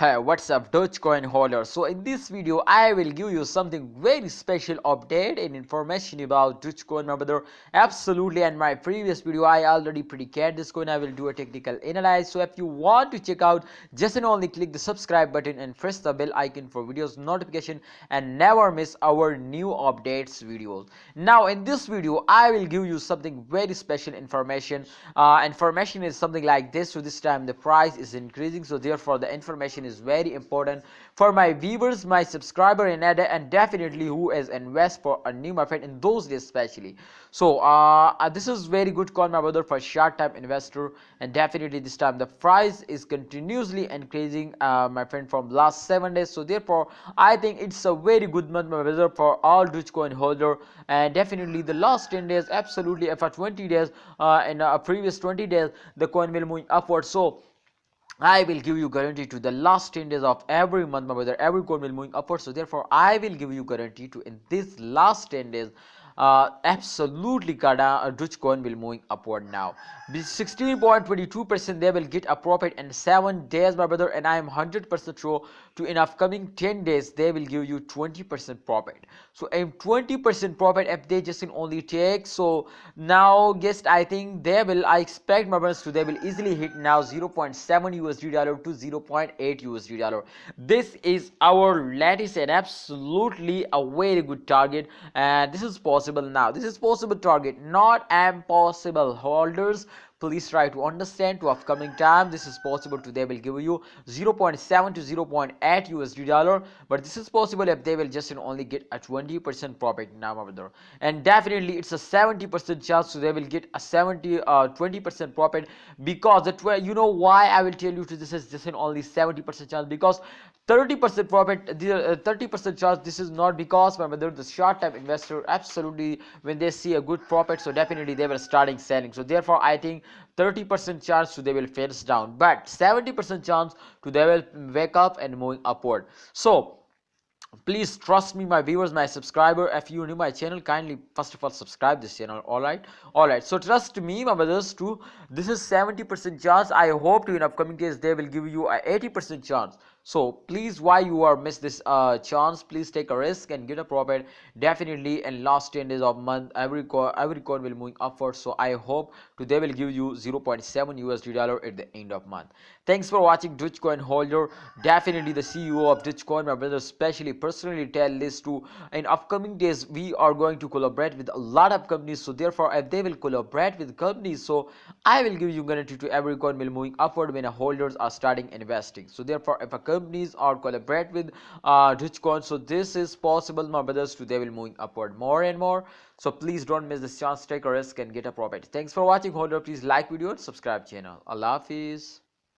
Hey, what's up Dogecoin holders? So in this video I will give you something very special update and information about Dogecoin, my brother. Absolutely, and my previous video I already predicted this coin. I will do a technical analysis. So if you want to check out, just and only click the subscribe button and press the bell icon for videos notification and never miss our new updates videos. Now in this video I will give you something very special information. Information is something like this. So this time the price is increasing, so therefore the information is very important for my viewers, my subscriber, and definitely who is invest for a new market in those days especially. So this is very good call, my brother, for short time investor, and definitely this time the price is continuously increasing, my friend, from last 7 days. So therefore I think it's a very good month, my brother, for all Dogecoin holder. And definitely the last 10 days, absolutely, for 20 days, in a previous 20 days the coin will move upward. So I will give you guarantee to the last 10 days of every month, my brother, every coin will moving upward. So therefore I will give you guarantee to in this last 10 days, absolutely Dogecoin will moving upward now. 16.22% they will get a profit in 7 days, my brother, and I am 100% sure to in upcoming 10 days they will give you 20% profit. So a 20% profit if they just only take. So now guess I think they will, I expect, my brothers, to they will easily hit now 0.7 USD dollar to 0.8 USD dollar. This is our latest and absolutely a very good target, and this is possible now. This is possible target, not impossible, holders. Please try to understand to upcoming time this is possible to they will give you 0.7 to 0.8 USD dollar, but this is possible if they will just only get a 20% profit now, my brother. And definitely it's a 70% chance so they will get a 20% profit, because you know why I will tell you to this is just an only 70% chance, because 30% profit, 30% chance. This is not because, my brother, the short term investor absolutely when they see a good profit, so definitely they will starting selling. So therefore I think 30% chance to they will face down, but 70% chance to they will wake up and moving upward. So please trust me, my viewers, my subscriber. If you new my channel, kindly first of all subscribe this channel. All right, so trust me, my brothers, too. This is 70% chance. I hope to in upcoming days they will give you a 80% chance. So please, why you are miss this chance, please take a risk and get a profit. Definitely in last 10 days of month every coin will moving upward. So I hope to they will give you 0.7 USD dollar at the end of month. Thanks for watching Dogecoin holder. Definitely the CEO of Dogecoin, my brother, especially personally tell this to in upcoming days we are going to collaborate with a lot of companies. So therefore if they will collaborate with companies, so I will give you guarantee to every coin will moving upward when holders are starting investing. So therefore if a companies are collaborate with Dogecoin, so this is possible, my brothers, to they will moving upward more and more. So please don't miss this chance, take a risk and get a profit. Thanks for watching holder. Please like video and subscribe channel. Allah Hafiz.